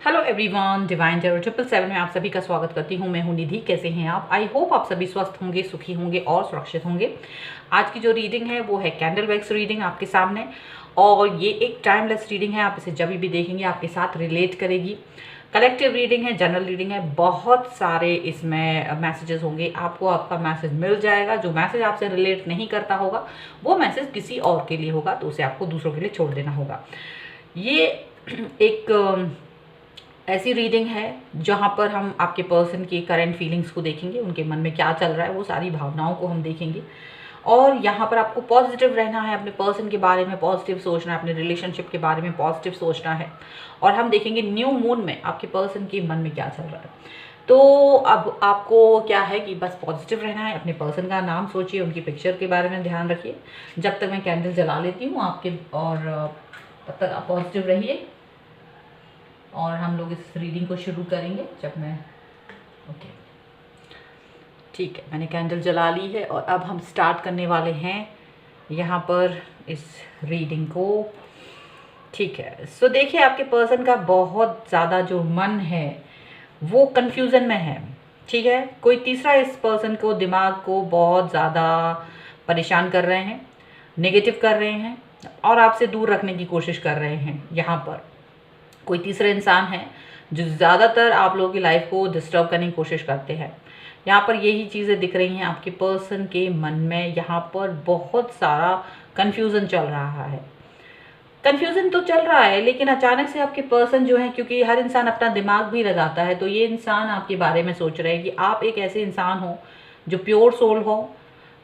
Hello everyone, divine tarot 777 में आप सभी का स्वागत करती हूँ। मैं हूँ निधि। कैसे हैं आप? आई होप आप सभी स्वस्थ होंगे, सुखी होंगे और सुरक्षित होंगे। आज की जो रीडिंग है वो है कैंडल वैक्स रीडिंग आपके सामने, और ये एक टाइमलेस रीडिंग है। आप इसे जब भी देखेंगे आपके साथ रिलेट करेगी। कलेक्टिव रीडिंग है, जनरल रीडिंग है। बहुत सारे इसमें मैसेजेस होंगे, आपको आपका मैसेज मिल जाएगा। जो मैसेज आपसे रिलेट नहीं करता होगा वो मैसेज किसी और के लिए होगा, तो उसे आपको दूसरों के लिए छोड़ देना होगा। ये एक ऐसी रीडिंग है जहाँ पर हम आपके पर्सन की करंट फीलिंग्स को देखेंगे, उनके मन में क्या चल रहा है, वो सारी भावनाओं को हम देखेंगे। और यहाँ पर आपको पॉजिटिव रहना है, अपने पर्सन के बारे में पॉजिटिव सोचना है, अपने रिलेशनशिप के बारे में पॉजिटिव सोचना है। और हम देखेंगे न्यू मून में आपके पर्सन के मन में क्या चल रहा है। तो अब आपको क्या है कि बस पॉजिटिव रहना है, अपने पर्सन का नाम सोचिए, उनकी पिक्चर के बारे में ध्यान रखिए। जब तक मैं कैंडल जला लेती हूँ आपके, और तब तक आप पॉजिटिव रहिए। और हम लोग इस रीडिंग को शुरू करेंगे जब मैं ओके ठीक है, मैंने कैंडल जला ली है और अब हम स्टार्ट करने वाले हैं यहाँ पर इस रीडिंग को। ठीक है, सो देखिए, आपके पर्सन का बहुत ज़्यादा जो मन है वो कंफ्यूजन में है। ठीक है, कोई तीसरा इस पर्सन को, दिमाग को बहुत ज़्यादा परेशान कर रहे हैं, नेगेटिव कर रहे हैं और आपसे दूर रखने की कोशिश कर रहे हैं। यहाँ पर कोई तीसरा इंसान है जो ज़्यादातर आप लोगों की लाइफ को डिस्टर्ब करने की कोशिश करते हैं। यहाँ पर यही चीज़ें दिख रही हैं आपके पर्सन के मन में। यहाँ पर बहुत सारा कन्फ्यूज़न चल रहा है। कन्फ्यूज़न तो चल रहा है, लेकिन अचानक से आपके पर्सन जो है, क्योंकि हर इंसान अपना दिमाग भी लगाता है, तो ये इंसान आपके बारे में सोच रहे हैं कि आप एक ऐसे इंसान हो जो प्योर सोल हो,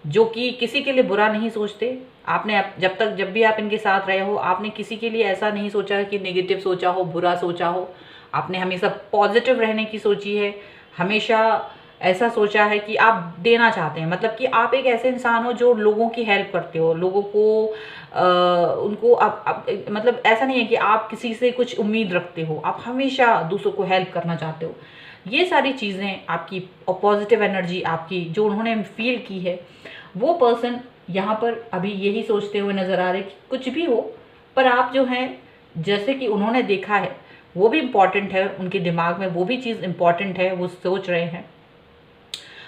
जो कि किसी के लिए बुरा नहीं सोचते। आपने जब भी आप इनके साथ रहे हो, आपने किसी के लिए ऐसा नहीं सोचा है कि नेगेटिव सोचा हो, बुरा सोचा हो। आपने हमेशा पॉजिटिव रहने की सोची है, हमेशा ऐसा सोचा है कि आप देना चाहते हैं। मतलब कि आप एक ऐसे इंसान हो जो लोगों की हेल्प करते हो, लोगों को उनको आप मतलब ऐसा नहीं है कि आप किसी से कुछ उम्मीद रखते हो, आप हमेशा दूसरों को हेल्प करना चाहते हो। ये सारी चीज़ें आपकी पॉजिटिव एनर्जी आपकी जो उन्होंने फील की है, वो पर्सन यहाँ पर अभी यही सोचते हुए नज़र आ रहे कि कुछ भी हो, पर आप जो हैं, जैसे कि उन्होंने देखा है वो भी इम्पॉर्टेंट है, उनके दिमाग में वो भी चीज़ इम्पॉर्टेंट है, वो सोच रहे हैं।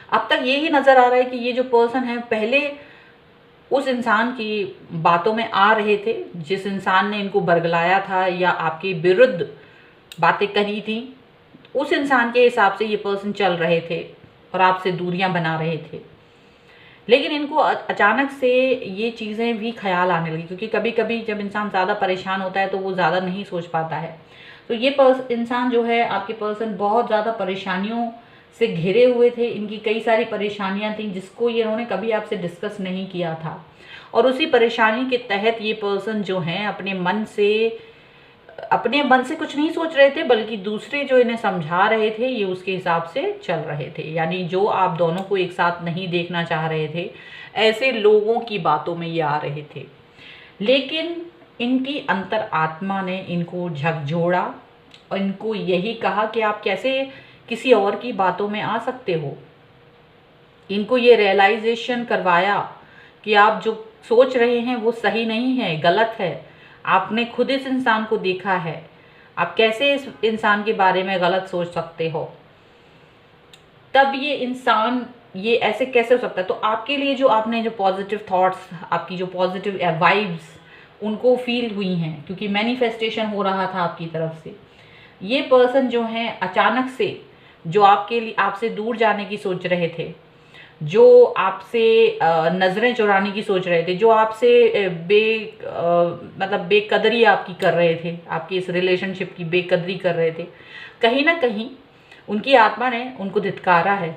अब तक यही नज़र आ रहा है कि ये जो पर्सन है पहले उस इंसान की बातों में आ रहे थे, जिस इंसान ने इनको बरगलाया था या आपके विरुद्ध बातें कही थी, उस इंसान के हिसाब से ये पर्सन चल रहे थे और आपसे दूरियां बना रहे थे। लेकिन इनको अचानक से ये चीज़ें भी ख्याल आने लगी, क्योंकि कभी कभी जब इंसान ज़्यादा परेशान होता है तो वो ज़्यादा नहीं सोच पाता है। तो ये इंसान जो है, आपके पर्सन बहुत ज़्यादा परेशानियों से घिरे हुए थे। इनकी कई सारी परेशानियां थीं जिसको ये इन्होंने कभी आपसे डिस्कस नहीं किया था, और उसी परेशानी के तहत ये पर्सन जो हैं अपने मन से कुछ नहीं सोच रहे थे, बल्कि दूसरे जो इन्हें समझा रहे थे ये उसके हिसाब से चल रहे थे। यानी जो आप दोनों को एक साथ नहीं देखना चाह रहे थे, ऐसे लोगों की बातों में ये आ रहे थे। लेकिन इनकी अंतर आत्मा ने इनको झकझोड़ा और इनको यही कहा कि आप कैसे किसी और की बातों में आ सकते हो। इनको ये रियलाइजेशन करवाया कि आप जो सोच रहे हैं वो सही नहीं है, गलत है। आपने खुद इस इंसान को देखा है, आप कैसे इस इंसान के बारे में गलत सोच सकते हो। तब ये इंसान ये ऐसे कैसे हो सकता है। तो आपके लिए जो आपने जो पॉजिटिव थॉट्स, आपकी जो पॉजिटिव वाइब्स उनको फील हुई हैं, क्योंकि मैनिफेस्टेशन हो रहा था आपकी तरफ से। ये पर्सन जो हैं अचानक से जो आपके लिए आपसे दूर जाने की सोच रहे थे, जो आपसे नज़रें चुराने की सोच रहे थे, जो आपसे मतलब बेकदरी आपकी कर रहे थे, आपकी इस रिलेशनशिप की बेकदरी कर रहे थे, कहीं ना कहीं उनकी आत्मा ने उनको धित्कारा है।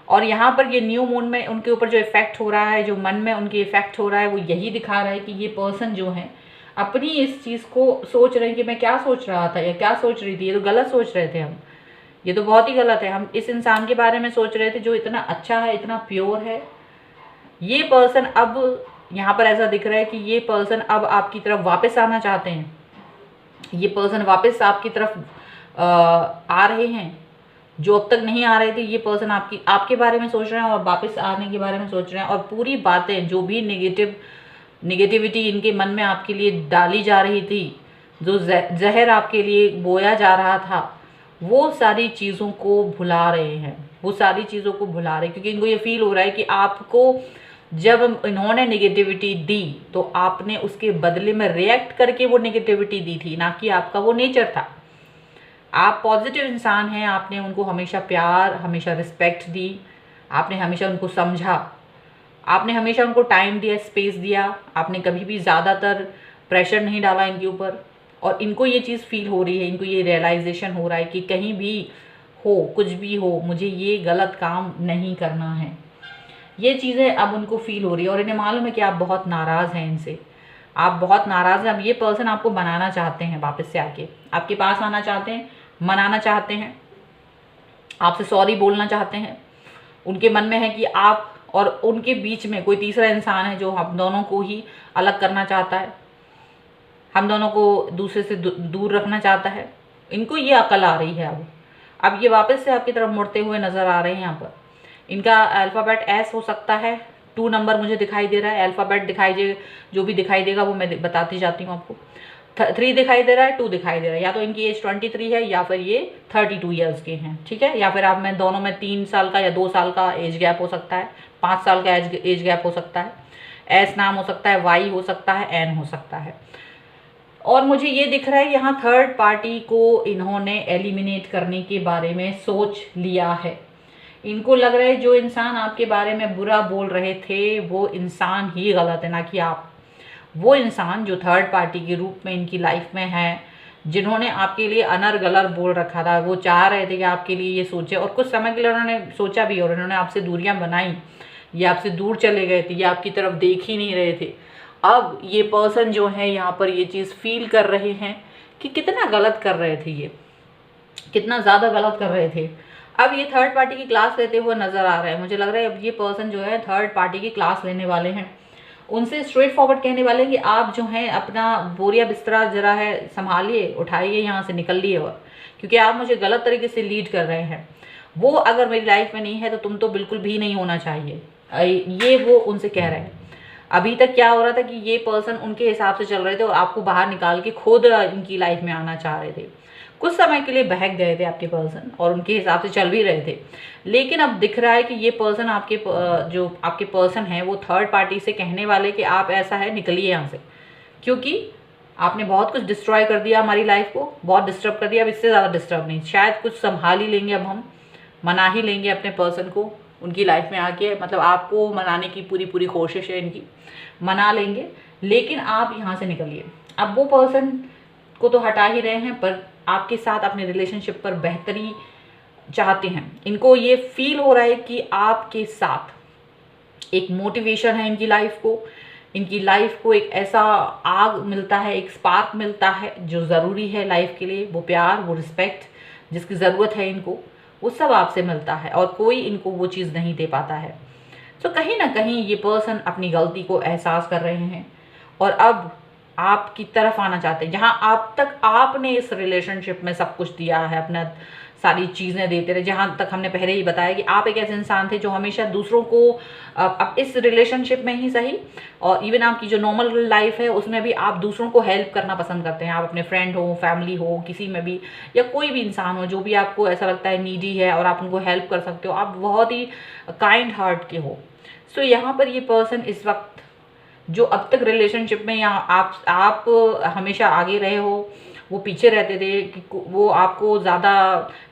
और यहाँ पर ये न्यू मून में उनके ऊपर जो इफ़ेक्ट हो रहा है, जो मन में उनके इफ़ेक्ट हो रहा है, वो यही दिखा रहा है कि ये पर्सन जो है अपनी इस चीज़ को सोच रहे हैं कि मैं क्या सोच रहा था या क्या सोच रही थी, ये तो गलत सोच रहे थे हम, ये तो बहुत ही गलत है। हम इस इंसान के बारे में सोच रहे थे जो इतना अच्छा है, इतना प्योर है। ये पर्सन अब यहाँ पर ऐसा दिख रहा है कि ये पर्सन अब आपकी तरफ वापस आना चाहते हैं। ये पर्सन वापस आपकी तरफ आ रहे हैं, जो अब तक नहीं आ रहे थे। ये पर्सन आपके बारे में सोच रहे हैं और वापस आने के बारे में सोच रहे हैं। और पूरी बातें जो भी नेगेटिविटी इनके मन में आपके लिए डाली जा रही थी, जो जहर आपके लिए बोया जा रहा था, वो सारी चीज़ों को भुला रहे हैं, वो सारी चीज़ों को भुला रहे हैं, क्योंकि इनको ये फील हो रहा है कि आपको जब इन्होंने नेगेटिविटी दी तो आपने उसके बदले में रिएक्ट करके वो नेगेटिविटी दी थी, ना कि आपका वो नेचर था। आप पॉजिटिव इंसान हैं, आपने उनको हमेशा प्यार, हमेशा रिस्पेक्ट दी, आपने हमेशा उनको समझा, आपने हमेशा उनको टाइम दिया, स्पेस दिया, आपने कभी भी ज़्यादातर प्रेशर नहीं डाला इनके ऊपर। और इनको ये चीज़ फील हो रही है, इनको ये रियलाइजेशन हो रहा है कि कहीं भी हो, कुछ भी हो, मुझे ये गलत काम नहीं करना है। ये चीज़ें अब उनको फील हो रही है और इन्हें मालूम है कि आप बहुत नाराज़ हैं इनसे, आप बहुत नाराज़ हैं। अब ये पर्सन आपको बनाना चाहते हैं, वापस से आके आपके पास आना चाहते हैं, मनाना चाहते हैं, आपसे सॉरी बोलना चाहते हैं। उनके मन में है कि आप और उनके बीच में कोई तीसरा इंसान है जो हम दोनों को ही अलग करना चाहता है, हम दोनों को दूसरे से दूर रखना चाहता है। इनको ये अकल आ रही है अब ये वापस से आपकी तरफ मुड़ते हुए नज़र आ रहे हैं। यहाँ पर इनका अल्फ़ाबेट एस हो सकता है, 2 नंबर मुझे दिखाई दे रहा है। अल्फ़ाबेट दिखाई दे, जो भी दिखाई देगा वो मैं बताती जाती हूँ आपको। 3 दिखाई दे रहा है, 2 दिखाई दे रहा है। या तो इनकी एज 23 है या फिर ये 32 ईयर्स के हैं, ठीक है। या फिर आप में दोनों में 3 साल का या 2 साल का एज गैप हो सकता है, 5 साल का एज गैप हो सकता है। एस नाम हो सकता है, वाई हो सकता है, एन हो सकता है। और मुझे ये दिख रहा है यहाँ थर्ड पार्टी को इन्होंने एलिमिनेट करने के बारे में सोच लिया है। इनको लग रहा है जो इंसान आपके बारे में बुरा बोल रहे थे वो इंसान ही गलत है, ना कि आप। वो इंसान जो थर्ड पार्टी के रूप में इनकी लाइफ में है, जिन्होंने आपके लिए अनर गलर बोल रखा था, वो चाह रहे थे कि आपके लिए ये सोचे, और कुछ समय के लिए उन्होंने सोचा भी और उन्होंने आपसे दूरियां बनाई, या आपसे दूर चले गए थे, या आपकी तरफ देख ही नहीं रहे थे। अब ये पर्सन जो है यहाँ पर ये चीज़ फील कर रहे हैं कि कितना गलत कर रहे थे, ये कितना ज़्यादा गलत कर रहे थे। अब ये थर्ड पार्टी की क्लास लेते हुए नज़र आ रहा है। मुझे लग रहा है अब ये पर्सन जो है थर्ड पार्टी की क्लास लेने वाले हैं। उनसे स्ट्रेट फॉरवर्ड कहने वाले हैं कि आप जो हैं अपना बोरिया बिस्तरा जरा है संभालिए, उठाइए, यहाँ से निकलिए, और क्योंकि आप मुझे गलत तरीके से लीड कर रहे हैं। वो अगर मेरी लाइफ में नहीं है तो तुम तो बिल्कुल भी नहीं होना चाहिए, ये वो उनसे कह रहे हैं। अभी तक क्या हो रहा था कि ये पर्सन उनके हिसाब से चल रहे थे और आपको बाहर निकाल के खुद इनकी लाइफ में आना चाह रहे थे। कुछ समय के लिए बहक गए थे आपके पर्सन और उनके हिसाब से चल भी रहे थे। लेकिन अब दिख रहा है कि ये पर्सन आपके जो आपके पर्सन है वो थर्ड पार्टी से कहने वाले कि आप ऐसा है, निकलिए यहाँ से, क्योंकि आपने बहुत कुछ डिस्ट्रॉय कर दिया, हमारी लाइफ को बहुत डिस्टर्ब कर दिया। अब इससे ज़्यादा डिस्टर्ब नहीं, शायद कुछ संभाल ही लेंगे, अब हम मना ही लेंगे अपने पर्सन को उनकी लाइफ में आके। मतलब आपको मनाने की पूरी पूरी कोशिश है इनकी, मना लेंगे, लेकिन आप यहाँ से निकलिए। अब वो पर्सन को तो हटा ही रहे हैं, पर आपके साथ अपने रिलेशनशिप पर बेहतरी चाहते हैं। इनको ये फील हो रहा है कि आपके साथ एक मोटिवेशन है इनकी लाइफ को, इनकी लाइफ को एक ऐसा आग मिलता है, एक स्पार्क मिलता है जो ज़रूरी है लाइफ के लिए। वो प्यार, वो रिस्पेक्ट जिसकी ज़रूरत है इनको, वो सब आपसे मिलता है और कोई इनको वो चीज़ नहीं दे पाता है। तो कहीं ना कहीं ये पर्सन अपनी गलती को एहसास कर रहे हैं और अब आपकी तरफ आना चाहते हैं। जहाँ आप तक आपने इस रिलेशनशिप में सब कुछ दिया है, अपना सारी चीज़ें देते रहे, जहाँ तक हमने पहले ही बताया कि आप एक ऐसे इंसान थे जो हमेशा दूसरों को, अब इस रिलेशनशिप में ही सही और इवन आपकी जो नॉर्मल लाइफ है उसमें भी आप दूसरों को हेल्प करना पसंद करते हैं। आप अपने फ्रेंड हो, फैमिली हो, किसी में भी, या कोई भी इंसान हो जो भी आपको ऐसा लगता है नीडी है और आप उनको हेल्प कर सकते हो, आप बहुत ही काइंड हार्ट के हो। सो यहाँ पर ये पर्सन इस वक्त जो अब तक रिलेशनशिप में या आप हमेशा आगे रहे हो, वो पीछे रहते थे कि वो आपको ज़्यादा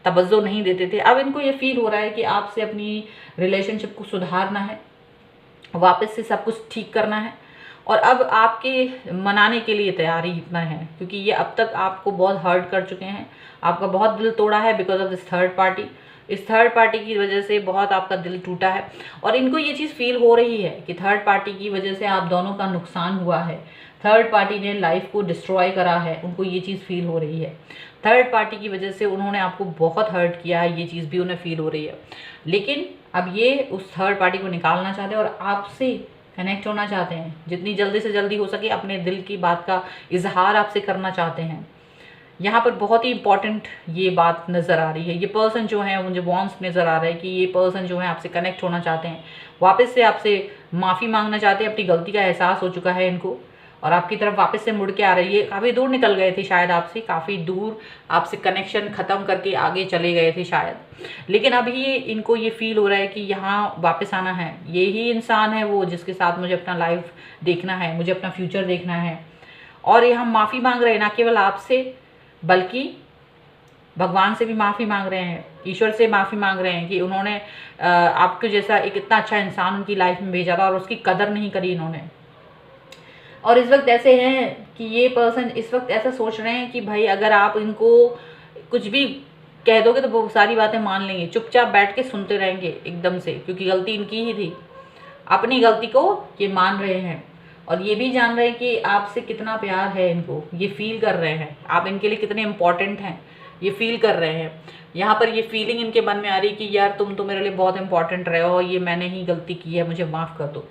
तवज्जो नहीं देते थे, अब इनको ये फील हो रहा है कि आपसे अपनी रिलेशनशिप को सुधारना है, वापस से सब कुछ ठीक करना है। और अब आपके मनाने के लिए तैयारी इतना है क्योंकि ये अब तक आपको बहुत हर्ट कर चुके हैं, आपका बहुत दिल तोड़ा है because of this third party. इस थर्ड पार्टी की वजह से बहुत आपका दिल टूटा है और इनको ये चीज़ फील हो रही है कि थर्ड पार्टी की वजह से आप दोनों का नुकसान हुआ है, थर्ड पार्टी ने लाइफ को डिस्ट्रॉय करा है। उनको ये चीज़ फील हो रही है, थर्ड पार्टी की वजह से उन्होंने आपको बहुत हर्ट किया है, ये चीज़ भी उन्हें फील हो रही है। लेकिन अब ये उस थर्ड पार्टी को निकालना चाहते हैं और आपसे कनेक्ट होना चाहते हैं, जितनी जल्दी से जल्दी हो सके अपने दिल की बात का इजहार आपसे करना चाहते हैं। यहाँ पर बहुत ही इंपॉर्टेंट ये बात नज़र आ रही है। ये पर्सन जो है मुझे वॉन्स नज़र आ रहा है कि ये पर्सन जो है आपसे कनेक्ट होना चाहते हैं, वापस से आपसे माफ़ी मांगना चाहते हैं, अपनी गलती का एहसास हो चुका है इनको और आपकी तरफ वापस से मुड़ के आ रही है। काफ़ी दूर निकल गए थे शायद आपसे, काफ़ी दूर आपसे कनेक्शन ख़त्म करके आगे चले गए थे शायद, लेकिन अभी इनको ये फील हो रहा है कि यहाँ वापस आना है। यही इंसान है वो जिसके साथ मुझे अपना लाइफ देखना है, मुझे अपना फ्यूचर देखना है। और ये हम माफ़ी मांग रहे हैं, ना केवल आपसे बल्कि भगवान से भी माफ़ी मांग रहे हैं, ईश्वर से माफ़ी मांग रहे हैं कि उन्होंने आपके जैसा एक इतना अच्छा इंसान उनकी लाइफ में भेजा था और उसकी कदर नहीं करी इन्होंने। और इस वक्त ऐसे हैं कि ये पर्सन इस वक्त ऐसा सोच रहे हैं कि भाई अगर आप इनको कुछ भी कह दोगे तो वो सारी बातें मान लेंगे, चुपचाप बैठ के सुनते रहेंगे एकदम से, क्योंकि गलती इनकी ही थी। अपनी गलती को ये मान रहे हैं और ये भी जान रहे हैं कि आपसे कितना प्यार है इनको, ये फील कर रहे हैं आप इनके लिए कितने इम्पोर्टेंट हैं, ये फील कर रहे हैं। यहाँ पर ये फीलिंग इनके मन में आ रही कि यार तुम तो मेरे लिए बहुत इंपॉर्टेंट रहे हो, ये मैंने ही गलती की है, मुझे माफ़ कर दो।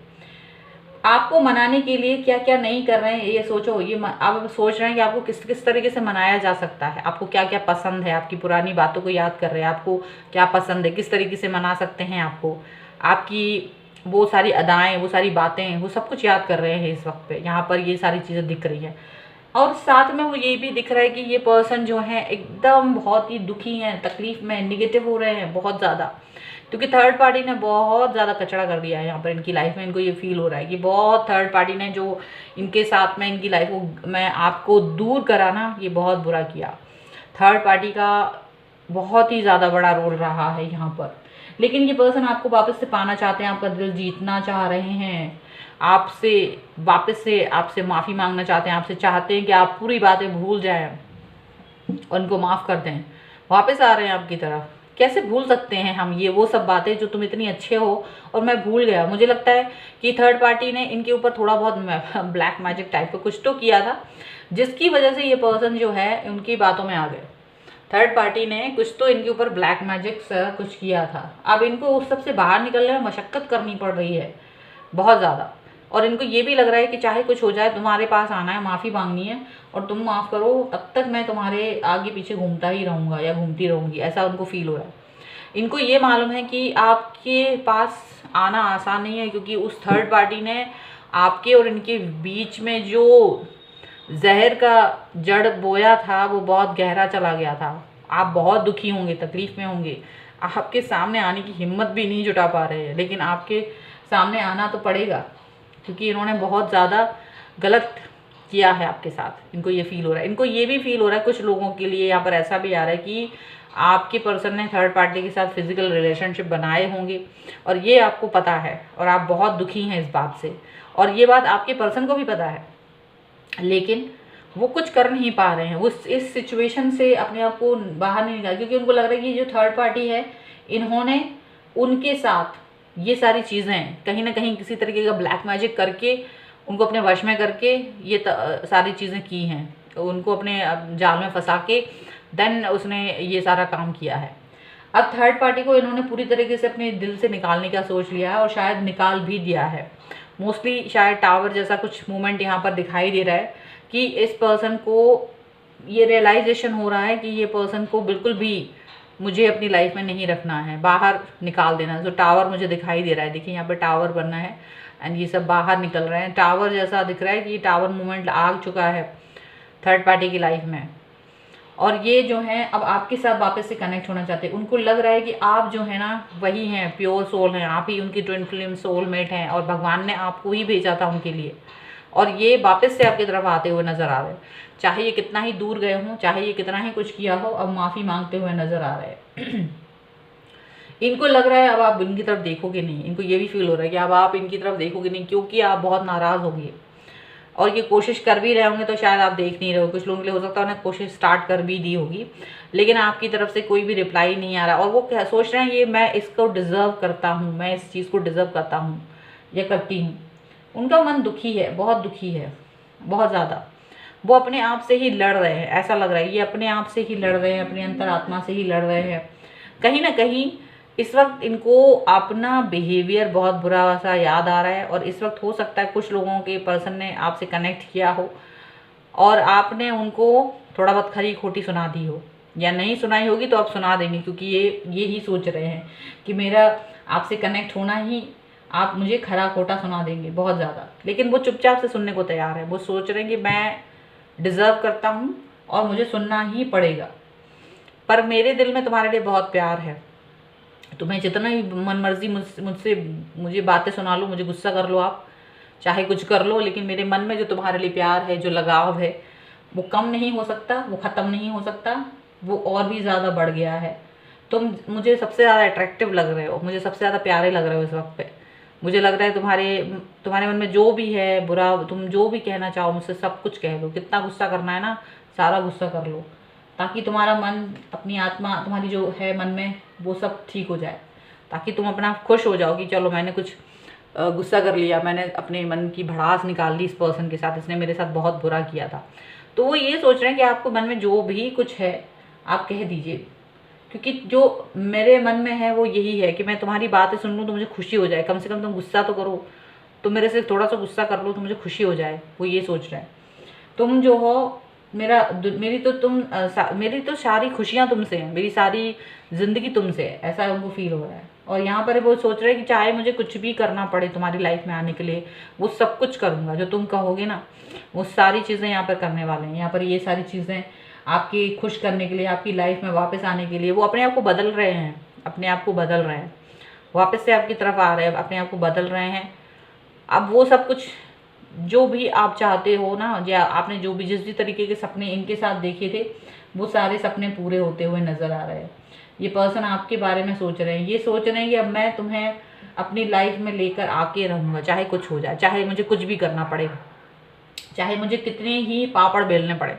आपको मनाने के लिए क्या क्या नहीं कर रहे हैं ये सोचो। ये आप सोच रहे हैं कि आपको किस किस तरीके से मनाया जा सकता है, आपको क्या क्या पसंद है, आपकी पुरानी बातों को याद कर रहे हैं, आपको क्या पसंद है, किस तरीके से मना सकते हैं आपको, आपकी वो सारी अदाएँ, वो सारी बातें, वो सब कुछ याद कर रहे हैं इस वक्त पे। यहाँ पर ये सारी चीज़ें दिख रही हैं और साथ में वो ये भी दिख रहा है कि ये पर्सन जो है एकदम बहुत ही दुखी हैं, तकलीफ में, निगेटिव हो रहे हैं बहुत ज़्यादा, क्योंकि थर्ड पार्टी ने बहुत ज़्यादा कचरा कर दिया है यहाँ पर इनकी लाइफ में। इनको ये फील हो रहा है कि बहुत थर्ड पार्टी ने जो इनके साथ में इनकी लाइफ को मैं आपको दूर करा ना, ये बहुत बुरा किया। थर्ड पार्टी का बहुत ही ज़्यादा बड़ा रोल रहा है यहाँ पर। लेकिन ये पर्सन आपको वापस से पाना चाहते हैं, आपका दिल जीतना चाह रहे हैं, आपसे वापस से आपसे माफ़ी मांगना चाहते हैं, आपसे चाहते हैं कि आप पूरी बातें भूल जाएं और उनको माफ़ कर दें। वापस आ रहे हैं आपकी तरफ। कैसे भूल सकते हैं हम ये वो सब बातें जो तुम इतनी अच्छे हो और मैं भूल गया। मुझे लगता है कि थर्ड पार्टी ने इनके ऊपर थोड़ा बहुत ब्लैक मैजिक टाइप का कुछ तो किया था, जिसकी वजह से ये पर्सन जो है उनकी बातों में आ गए। थर्ड पार्टी ने कुछ तो इनके ऊपर ब्लैक मैजिक सा कुछ किया था। अब इनको उस सब से बाहर निकलने में मशक्क़त करनी पड़ रही है बहुत ज़्यादा। और इनको ये भी लग रहा है कि चाहे कुछ हो जाए तुम्हारे पास आना है, माफ़ी मांगनी है और तुम माफ़ करो, तब तक मैं तुम्हारे आगे पीछे घूमता ही रहूँगा या घूमती रहूँगी, ऐसा उनको फील हो रहा है। इनको ये मालूम है कि आपके पास आना आसान नहीं है, क्योंकि उस थर्ड पार्टी ने आपके और इनके बीच में जो जहर का जड़ बोया था वो बहुत गहरा चला गया था। आप बहुत दुखी होंगे, तकलीफ़ में होंगे, आपके सामने आने की हिम्मत भी नहीं जुटा पा रहे हैं, लेकिन आपके सामने आना तो पड़ेगा, क्योंकि इन्होंने बहुत ज़्यादा गलत किया है आपके साथ। इनको ये फील हो रहा है। इनको ये भी फील हो रहा है, कुछ लोगों के लिए यहाँ पर ऐसा भी आ रहा है कि आपके पर्सन ने थर्ड पार्टी के साथ फिजिकल रिलेशनशिप बनाए होंगे और ये आपको पता है और आप बहुत दुखी हैं इस बात से, और ये बात आपके पर्सन को भी पता है, लेकिन वो कुछ कर नहीं पा रहे हैं। वो इस सिचुएशन से अपने आप को बाहर नहीं निकाल, क्योंकि उनको लग रहा है कि जो थर्ड पार्टी है इन्होंने उनके साथ ये सारी चीज़ें कहीं ना कहीं किसी तरीके का ब्लैक मैजिक करके उनको अपने वश में करके ये सारी चीज़ें की हैं, तो उनको अपने जाल में फंसा के देन उसने ये सारा काम किया है। अब थर्ड पार्टी को इन्होंने पूरी तरीके से अपने दिल से निकालने का सोच लिया है और शायद निकाल भी दिया है। मोस्टली शायद टावर जैसा कुछ मूवमेंट यहाँ पर दिखाई दे रहा है कि इस पर्सन को ये रियलाइजेशन हो रहा है कि ये पर्सन को बिल्कुल भी मुझे अपनी लाइफ में नहीं रखना है, बाहर निकाल देना है। तो टावर मुझे दिखाई दे रहा है, देखिए यहाँ पर टावर बनना है एंड ये सब बाहर निकल रहे हैं। टावर जैसा दिख रहा है कि टावर मूवमेंट आ चुका है थर्ड पार्टी की लाइफ में, और ये जो है अब आपके साथ वापस से कनेक्ट होना चाहते हैं। उनको लग रहा है कि आप जो है ना वही हैं, प्योर सोल हैं, आप ही उनकी ट्विन फ्लेम सोलमेट हैं और भगवान ने आपको ही भेजा था उनके लिए, और ये वापस से आपकी तरफ आते हुए नज़र आ रहे हैं। चाहे ये कितना ही दूर गए हों, चाहे ये कितना ही कुछ किया हो, अब माफ़ी मांगते हुए नज़र आ रहे हैं। इनको लग रहा है अब आप इनकी तरफ देखोगे नहीं, इनको ये भी फील हो रहा है कि अब आप इनकी तरफ देखोगे नहीं, क्योंकि आप बहुत नाराज़ होंगे और ये कोशिश कर भी रहे होंगे तो शायद आप देख नहीं रहे हो। कुछ लोगों के लिए हो सकता है उन्हें कोशिश स्टार्ट कर भी दी होगी, लेकिन आपकी तरफ से कोई भी रिप्लाई नहीं आ रहा, और वो सोच रहे हैं ये मैं इसको डिज़र्व करता हूँ, मैं इस चीज़ को डिज़र्व करता हूँ या करती हूँ। उनका मन दुखी है, बहुत दुखी है, बहुत ज़्यादा। वो अपने आप से ही लड़ रहे हैं, ऐसा लग रहा है ये अपने आप से ही लड़ रहे हैं, अपने अंतरात्मा से ही लड़ रहे हैं। कहीं ना कहीं इस वक्त इनको अपना बिहेवियर बहुत बुरा सा याद आ रहा है, और इस वक्त हो सकता है कुछ लोगों के पर्सन ने आपसे कनेक्ट किया हो और आपने उनको थोड़ा बहुत खरी खोटी सुना दी हो, या नहीं सुनाई होगी तो आप सुना देंगे, क्योंकि ये ही सोच रहे हैं कि मेरा आपसे कनेक्ट होना ही आप मुझे खरा खोटा सुना देंगे बहुत ज़्यादा, लेकिन वो चुपचाप से सुनने को तैयार है। वो सोच रहे हैं कि मैं डिज़र्व करता हूँ और मुझे सुनना ही पड़ेगा। पर मेरे दिल में तुम्हारे लिए बहुत प्यार है। तुम्हें जितना ही मन मर्जी मुझसे मुझे बातें सुना लो, मुझे गुस्सा कर लो, आप चाहे कुछ कर लो, लेकिन मेरे मन में जो तुम्हारे लिए प्यार है, जो लगाव है, वो कम नहीं हो सकता, वो ख़त्म नहीं हो सकता, वो और भी ज़्यादा बढ़ गया है। तुम मुझे सबसे ज़्यादा अट्रैक्टिव लग रहे हो, मुझे सबसे ज़्यादा प्यारे लग रहे हो इस वक्त पे। मुझे लग रहा है तुम्हारे मन में जो भी है बुरा, तुम जो भी कहना चाहो मुझसे सब कुछ कह लो। कितना गुस्सा करना है ना, सारा गुस्सा कर लो, ताकि तुम्हारा मन, अपनी आत्मा तुम्हारी जो है मन में, वो सब ठीक हो जाए, ताकि तुम अपना खुश हो जाओ कि चलो मैंने कुछ गुस्सा कर लिया, मैंने अपने मन की भड़ास निकाल ली इस पर्सन के साथ, इसने मेरे साथ बहुत बुरा किया था। तो वो ये सोच रहे हैं कि आपको मन में जो भी कुछ है आप कह दीजिए, क्योंकि जो मेरे मन में है वो यही है कि मैं तुम्हारी बातें सुन लूँ तो मुझे खुशी हो जाए। कम से कम तुम गुस्सा तो करो, तुम मेरे से थोड़ा सा गुस्सा कर लो तो मुझे खुशी हो जाए। वो ये सोच रहे हैं। तुम जो हो मेरी तो सारी खुशियाँ तुमसे हैं, मेरी सारी ज़िंदगी तुमसे है, ऐसा उनको फील हो रहा है। और यहाँ पर वो सोच रहे हैं कि चाहे मुझे कुछ भी करना पड़े तुम्हारी लाइफ में आने के लिए, वो सब कुछ करूँगा। जो तुम कहोगे ना, वो सारी चीज़ें यहाँ पर करने वाले हैं। यहाँ पर ये सारी चीज़ें आपकी खुश करने के लिए, आपकी लाइफ में वापस आने के लिए, वो अपने आप को बदल रहे हैं, अपने आप को बदल रहे हैं, वापस से आपकी तरफ आ रहे हैं, अपने आप को बदल रहे हैं। अब वो सब कुछ जो भी आप चाहते हो ना, या आपने जो भी जिस भी तरीके के सपने इनके साथ देखे थे, वो सारे सपने पूरे होते हुए नज़र आ रहे हैं। ये पर्सन आपके बारे में सोच रहे हैं, ये सोच रहे हैं कि अब मैं तुम्हें अपनी लाइफ में लेकर आके रहूँगा, चाहे कुछ हो जाए, चाहे मुझे कुछ भी करना पड़े, चाहे मुझे कितने ही पापड़ बेलने पड़े।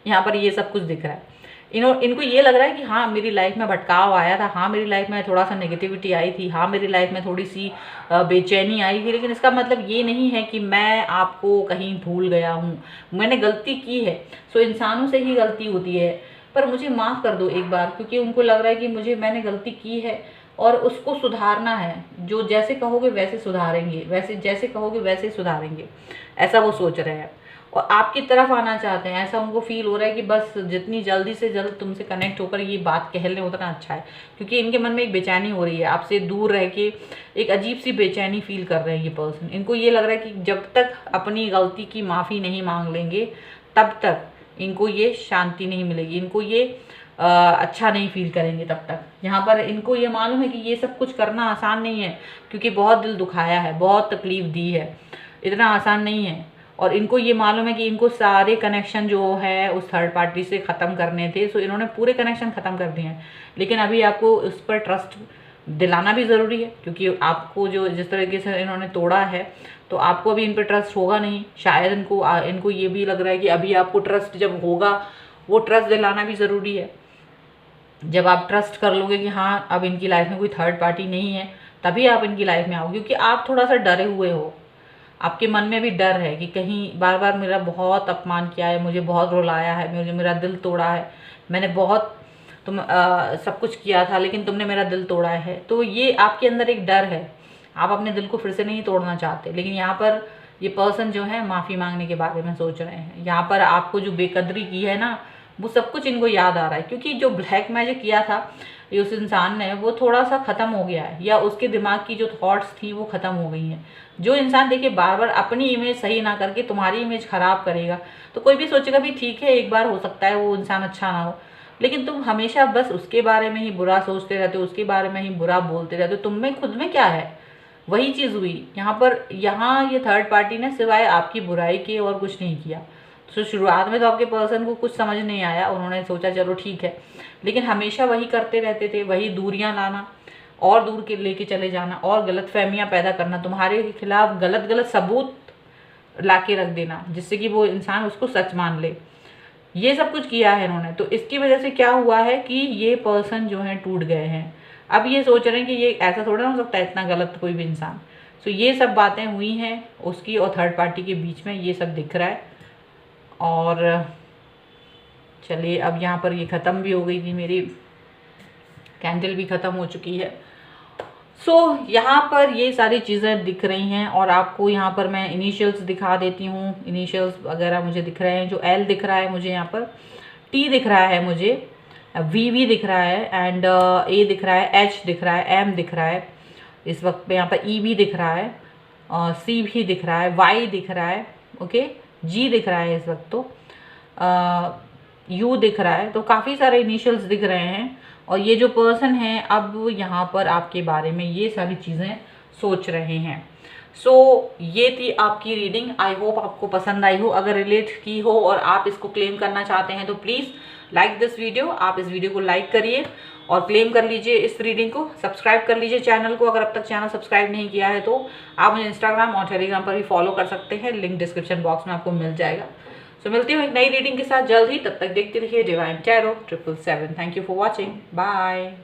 यहाँ पर ये सब कुछ दिख रहा है। इनको ये लग रहा है कि हाँ मेरी लाइफ में भटकाव आया था, हाँ मेरी लाइफ में थोड़ा सा नेगेटिविटी आई थी, हाँ मेरी लाइफ में थोड़ी सी बेचैनी आई थी, लेकिन इसका मतलब ये नहीं है कि मैं आपको कहीं भूल गया हूँ। मैंने गलती की है, सो इंसानों से ही गलती होती है, पर मुझे माफ़ कर दो एक बार, क्योंकि उनको लग रहा है कि मैंने गलती की है और उसको सुधारना है। जो जैसे कहोगे वैसे सुधारेंगे, वैसे जैसे कहोगे वैसे सुधारेंगे, ऐसा वो सोच रहे हैं और आपकी तरफ आना चाहते हैं। ऐसा उनको फील हो रहा है कि बस जितनी जल्दी से जल्द तुमसे कनेक्ट होकर ये बात कह लें उतना अच्छा है, क्योंकि इनके मन में एक बेचैनी हो रही है। आपसे दूर रह के एक अजीब सी बेचैनी फील कर रहे हैं ये पर्सन। इनको ये लग रहा है कि जब तक अपनी गलती की माफ़ी नहीं मांग लेंगे तब तक इनको ये शांति नहीं मिलेगी, इनको ये अच्छा नहीं फील करेंगे तब तक। यहाँ पर इनको ये मालूम है कि ये सब कुछ करना आसान नहीं है, क्योंकि बहुत दिल दुखाया है, बहुत तकलीफ दी है, इतना आसान नहीं है। और इनको ये मालूम है कि इनको सारे कनेक्शन जो है उस थर्ड पार्टी से ख़त्म करने थे, सो इन्होंने पूरे कनेक्शन ख़त्म कर दिए हैं। लेकिन अभी आपको उस पर ट्रस्ट दिलाना भी ज़रूरी है, क्योंकि आपको जो जिस तरीके से इन्होंने तोड़ा है, तो आपको अभी इन पर ट्रस्ट होगा नहीं। शायद इनको ये भी लग रहा है कि अभी आपको ट्रस्ट जब होगा, वो ट्रस्ट दिलाना भी ज़रूरी है। जब आप ट्रस्ट कर लोगे कि हाँ अब इनकी लाइफ में कोई थर्ड पार्टी नहीं है, तभी आप इनकी लाइफ में आओगे, क्योंकि आप थोड़ा सा डरे हुए हो। आपके मन में भी डर है कि कहीं बार बार मेरा बहुत अपमान किया है, मुझे बहुत रुलाया है, मेरा दिल तोड़ा है, मैंने बहुत सब कुछ किया था लेकिन तुमने मेरा दिल तोड़ा है। तो ये आपके अंदर एक डर है, आप अपने दिल को फिर से नहीं तोड़ना चाहते। लेकिन यहाँ पर ये पर्सन जो है माफ़ी मांगने के बारे में सोच रहे हैं। यहाँ पर आपको जो बेकदरी की है ना, वो सब कुछ इनको याद आ रहा है, क्योंकि जो ब्लैक मैजिक किया था ये उस इंसान ने, वो थोड़ा सा ख़त्म हो गया है, या उसके दिमाग की जो थॉट्स थी वो ख़त्म हो गई हैं। जो इंसान देखिए बार बार अपनी इमेज सही ना करके तुम्हारी इमेज ख़राब करेगा, तो कोई भी सोचेगा भी ठीक है एक बार हो सकता है वो इंसान अच्छा ना हो, लेकिन तुम हमेशा बस उसके बारे में ही बुरा सोचते रहते हो, उसके बारे में ही बुरा बोलते रहते हो। तुम में खुद में क्या है, वही चीज़ हुई यहाँ ये थर्ड पार्टी ने सिवाय आपकी बुराई के और कुछ नहीं किया। तो शुरुआत में तो आपके पर्सन को कुछ समझ नहीं आया, उन्होंने सोचा चलो ठीक है, लेकिन हमेशा वही करते रहते थे, वही दूरियां लाना और दूर के लेके चले जाना और गलतफहमियां पैदा करना, तुम्हारे खिलाफ गलत गलत सबूत लाके रख देना जिससे कि वो इंसान उसको सच मान ले। ये सब कुछ किया है इन्होंने। तो इसकी वजह से क्या हुआ है कि ये पर्सन जो है टूट गए हैं। अब ये सोच रहे हैं कि ये ऐसा थोड़ा ना हो सकता है इतना गलत कोई भी इंसान। तो ये सब बातें हुई हैं उसकी और थर्ड पार्टी के बीच में, ये सब दिख रहा है। और चलिए अब यहाँ पर ये ख़त्म भी हो गई थी, मेरी कैंडल भी ख़त्म हो चुकी है। यहाँ पर ये सारी चीज़ें दिख रही हैं और आपको यहाँ पर मैं इनिशियल्स दिखा देती हूँ। इनिशियल्स वगैरह मुझे दिख रहे हैं, जो एल दिख रहा है मुझे, यहाँ पर टी दिख रहा है मुझे, वी दिख रहा है, एंड ए दिख रहा है, एच दिख रहा है, एम दिख रहा है, इस वक्त पे यहाँ पर ई भी दिख रहा है, सी भी दिख रहा है, वाई दिख रहा है, ओके, जी दिख रहा है इस वक्त, तो यू दिख रहा है, तो काफ़ी सारे इनिशियल्स दिख रहे हैं। और ये जो पर्सन है अब यहाँ पर आपके बारे में ये सारी चीज़ें सोच रहे हैं। सो ये थी आपकी रीडिंग। आई होप आपको पसंद आई हो। अगर रिलेट की हो और आप इसको क्लेम करना चाहते हैं तो प्लीज़ लाइक दिस वीडियो। आप इस वीडियो को लाइक करिए और क्लेम कर लीजिए इस रीडिंग को। सब्सक्राइब कर लीजिए चैनल को, अगर अब तक चैनल सब्सक्राइब नहीं किया है तो आप मुझे इंस्टाग्राम और टेलीग्राम पर भी फॉलो कर सकते हैं, लिंक डिस्क्रिप्शन बॉक्स में आपको मिल जाएगा। सो मिलती हूँ एक नई रीडिंग के साथ जल्द ही, तब तक देखते रहिए divine tarot 777। Thank you for watching, bye.